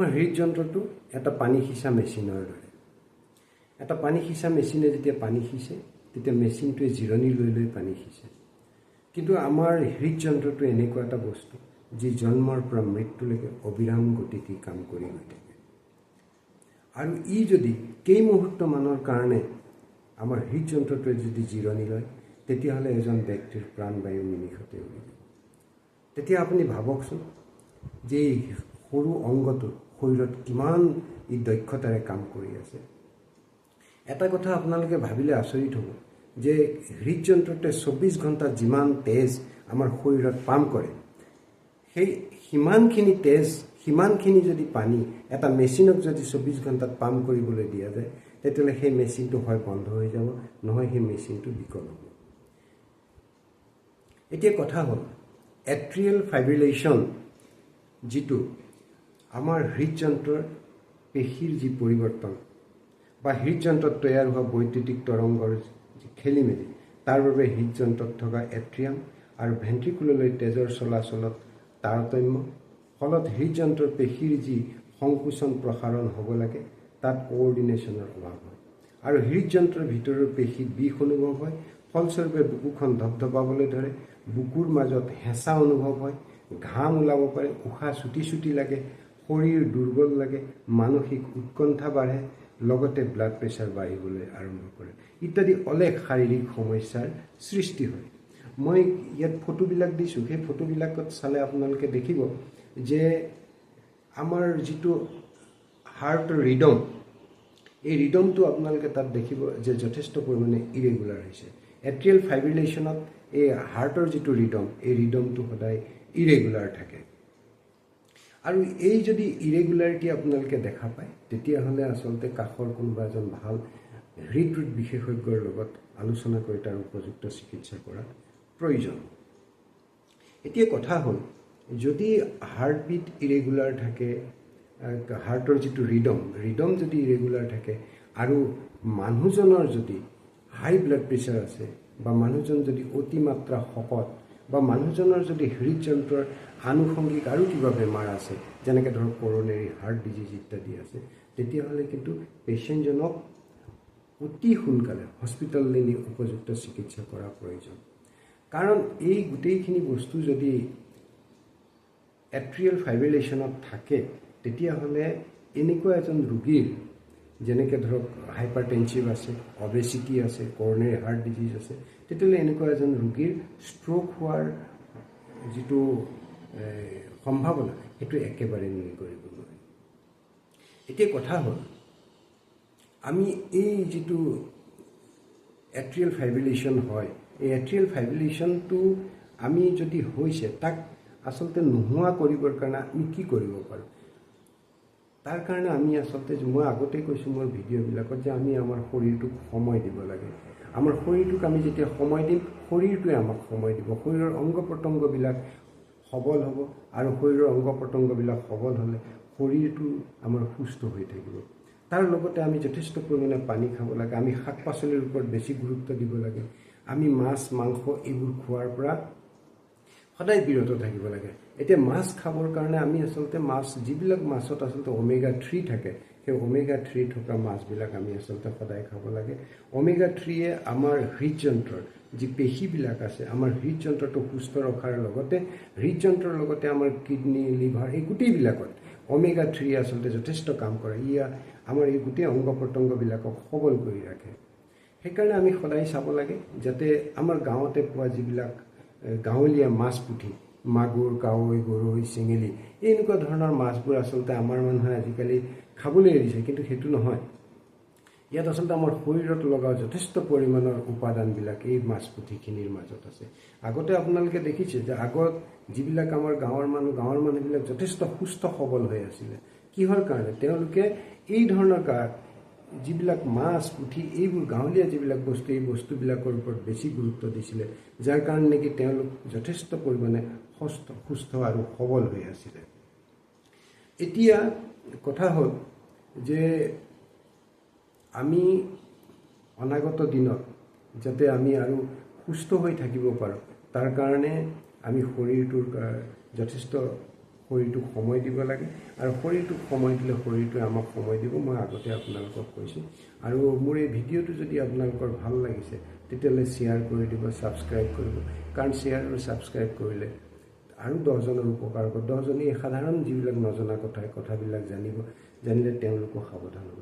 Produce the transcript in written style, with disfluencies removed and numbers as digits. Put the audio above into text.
আমাৰ হৃদযন্ত্ৰটো এটা পানী সিঁচা মেচিনৰ দৰে। এটা পানী সিঁচা মেচিনে যেতিয়া পানী সিঁচে তেতিয়া মেচিনটোৱে জিৰণি লৈ লৈ পানী সিঁচে। কিন্তু আমাৰ হৃদযন্ত্ৰটো এনেকুৱা এটা বস্তু যি জন্মৰ পৰা মৃত্যুলৈকে অবিৰাম গতিতে কাম কৰি গৈ থাকে। আৰু ই যদি কেইমুহূৰ্তমানৰ কাৰণে আমাৰ হৃদযন্ত্ৰটোৱে যদি জিৰণি লয় তেতিয়াহ'লে এজন ব্যক্তিৰ প্ৰাণবায়ু নিমিষতে উৰি যাব। তেতিয়া আপুনি ভাবকচোন যে এই সৰু অংগটো শৰীৰত কিমান ই দক্ষতাৰে কাম কৰি আছে। এটা কথা আপোনালোকে ভাবিলে আচৰিত হ'ব যে হৃদযন্ত্ৰটোৱে 24 ঘণ্টাত যিমান তেজ আমাৰ শৰীৰত পাম্প কৰে, সেই সিমানখিনি তেজ, সিমানখিনি যদি পানী এটা মেচিনক যদি 24 ঘণ্টাত পাম্প কৰিবলৈ দিয়া যায় তেতিয়াহ'লে সেই মেচিনটো হয় বন্ধ হৈ যাব, নহয় সেই মেচিনটো বিকল হ'ব। এতিয়া কথা হ'ল এট্ৰিয়েল ফাইব্ৰিলেশ্যন, যিটো আমাৰ হৃদযন্ত্ৰৰ পেশীৰ যি পৰিৱৰ্তন বা হৃদযন্ত্ৰত তৈয়াৰ হোৱা বৈদ্যুতিক তৰংগৰ যি খেলিমেলি, তাৰ বাবে হৃদযন্ত্ৰত থকা এট্ৰিয়াম আৰু ভেন্ট্ৰিকুললৈ তেজৰ চলাচলত তাৰতম্য, ফলত হৃদযন্ত্ৰৰ পেশীৰ যি সংকোচন প্ৰসাৰণ হ'ব লাগে তাত কোঅৰ্ডিনেশ্যনৰ অভাৱ হয় আৰু হৃদযন্ত্ৰৰ ভিতৰৰ পেশীত বিষ অনুভৱ হয়। ফলস্বৰূপে বুকুখন ধপধপাবলৈ ধৰে, বুকুৰ মাজত হেঁচা অনুভৱ হয়, ঘাম ওলাব পাৰে, উশাহ চুটি চুটি লাগে, শৰীৰ দুৰ্বল লাগে, মানসিক উৎকণ্ঠা বাঢ়ে, লগতে ব্লাড প্ৰেছাৰ বাঢ়িবলৈ আৰম্ভ কৰে ইত্যাদি অলেখ শাৰীৰিক সমস্যাৰ সৃষ্টি হয়। মই ইয়াত ফটোবিলাক দিছোঁ, সেই ফটোবিলাকত চালে আপোনালোকে দেখিব যে আমাৰ যিটো হাৰ্টৰ ৰিডম, এই ৰিডমটো আপোনালোকে তাত দেখিব যে যথেষ্ট পৰিমাণে ইৰেগুলাৰ হৈছে। এট্ৰিয়েল ফাইব্ৰিলেশ্যনত এই হাৰ্টৰ যিটো ৰিডম, এই ৰিডমটো সদায় ইৰেগুলাৰ থাকে। আৰু এই যদি ইৰেগুলাৰিটি আপোনালোকে দেখা পায় তেতিয়াহ'লে আচলতে কাষৰ কোনোবা এজন ভাল হৃদৰোগ বিশেষজ্ঞৰ লগত আলোচনা কৰি তাৰ উপযুক্ত চিকিৎসা কৰাৰ প্ৰয়োজন। এতিয়া কথা হ'ল যদি হাৰ্টবিট ইৰেগুলাৰ থাকে, হাৰ্টৰ যিটো ৰিডম যদি ইৰেগুলাৰ থাকে আৰু মানুহজনৰ যদি হাই ব্লাড প্ৰেছাৰ আছে বা মানুহজন যদি অতিমাত্ৰা শকত বা মানুহজনৰ যদি হৃদযন্ত্ৰৰ আনুষংগিক আৰু কিবা বেমাৰ আছে যেনেকৈ ধৰক কৰ'নেৰী হাৰ্ট ডিজিজ ইত্যাদি আছে, তেতিয়াহ'লে কিন্তু পেচেণ্টজনক অতি সোনকালে হস্পিটেললৈ নি উপযুক্ত চিকিৎসা কৰা প্ৰয়োজন। কাৰণ এই গোটেইখিনি বস্তু যদি এট্ৰিয়েল ফাইব্ৰিলেশ্যনত থাকে তেতিয়াহ'লে এনেকুৱা এজন ৰোগীৰ যেনেকৈ ধৰক হাইপাৰটেনচিভ আছে, অবেচিটি আছে, কৰ'নেৰী হাৰ্ট ডিজিজ আছে, তেতিয়াহ'লে এনেকুৱা এজন ৰোগীৰ ষ্ট্ৰোক হোৱাৰ যিটো সম্ভাৱনা সেইটো একেবাৰে নুই কৰিব নোৱাৰি। এতিয়া কথা হ'ল আমি এই যিটো এট্ৰিয়েল ফাইব্ৰিলেশ্যন হয়, এই এট্ৰিয়েল ফাইব্ৰিলেশ্যনটো আমি যদি হৈছে তাক আচলতে নোহোৱা কৰিবৰ কাৰণে আমি কি কৰিব পাৰোঁ? তাৰ কাৰণে আমি আচলতে মই আগতেই কৈছোঁ মোৰ ভিডিঅ'বিলাকত যে আমি আমাৰ শৰীৰটোক সময় দিব লাগে। আমাৰ শৰীৰটোক আমি যেতিয়া সময় দিম, শৰীৰটোৱে আমাক সময় দিব। শৰীৰৰ অংগ প্ৰত্যংগবিলাক সবল হ'ব আৰু শৰীৰৰ অংগ প্ৰত্যংগবিলাক সবল হ'লে শৰীৰটো আমাৰ সুস্থ হৈ থাকিব। তাৰ লগতে আমি যথেষ্ট পৰিমাণে পানী খাব লাগে, আমি শাক পাচলিৰ ওপৰত বেছি গুৰুত্ব দিব লাগে, আমি মাছ মাংস এইবোৰ খোৱাৰ পৰা সদায় বিৰত থাকিব লাগে। এতিয়া মাছ খাবৰ কাৰণে আমি আচলতে যিবিলাক মাছত আচলতে ওমেগা 3 থাকে, সেই ওমেগা 3 থকা মাছবিলাক আমি আচলতে সদায় খাব লাগে। ওমেগা 3য়ে আমাৰ হৃদযন্ত্ৰৰ যি পেশীবিলাক আছে, আমাৰ হৃদযন্ত্ৰটো সুস্থ ৰখাৰ লগতে হৃদযন্ত্ৰৰ লগতে আমাৰ কিডনী, লিভাৰ এই গোটেইবিলাকত ওমেগা 3 আচলতে যথেষ্ট কাম কৰে। আমাৰ এই গোটেই অংগ প্ৰত্যংগবিলাকক সবল কৰি ৰাখে। সেইকাৰণে আমি সদায় চাব লাগে যাতে আমাৰ গাঁৱতে পোৱা যিবিলাক গাঁৱলীয়া মাছ পুঠি, মাগুৰ, কাৱৈ, গৰৈ, চেঙেলী এনেকুৱা ধৰণৰ মাছবোৰ আচলতে আমাৰ মানুহে আজিকালি খাবলৈ এৰিছে, কিন্তু সেইটো নহয়। ইয়াত আচলতে আমাৰ শৰীৰত লগা যথেষ্ট পৰিমাণৰ উপাদানবিলাক এই মাছ পুঠিখিনিৰ মাজত আছে। আগতে আপোনালোকে দেখিছে যে আগত যিবিলাক আমাৰ গাঁৱৰ মানুহবিলাক যথেষ্ট সুস্থ সবল হৈ আছিলে। কিহৰ কাৰণে? তেওঁলোকে এই ধৰণৰ যিবিলাক মাছ পুঠি এইবোৰ গাঁৱলীয়া যিবিলাক বস্তু, এই বস্তুবিলাকৰ ওপৰত বেছি গুৰুত্ব দিছিলে, যাৰ কাৰণে নেকি তেওঁলোক যথেষ্ট পৰিমাণে সুস্থ আৰু সবল হৈ আছিলে। এতিয়া কথা হ'ল যে আমি অনাগত দিনত যাতে আমি আৰু সুস্থ হৈ থাকিব পাৰোঁ তাৰ কাৰণে আমি শৰীৰটোৰ যথেষ্ট শৰীৰটোক সময় দিব লাগে আৰু শৰীৰটোক সময় দিলে শৰীৰটোৱে আমাক সময় দিব। মই আগতে আপোনালোকক কৈছোঁ। আৰু মোৰ এই ভিডিঅ'টো যদি আপোনালোকৰ ভাল লাগিছে তেতিয়াহ'লে শ্বেয়াৰ কৰি দিব, ছাবস্ক্ৰাইব কৰিব। কাৰণ শ্বেয়াৰ আৰু ছাবস্ক্ৰাইব কৰিলে আৰু 10জনৰ উপকাৰ হ'ব। 10জনে এই সাধাৰণ যিবিলাক নজনা কথাবিলাক জানিলে তেওঁলোকো সাৱধান হ'ব।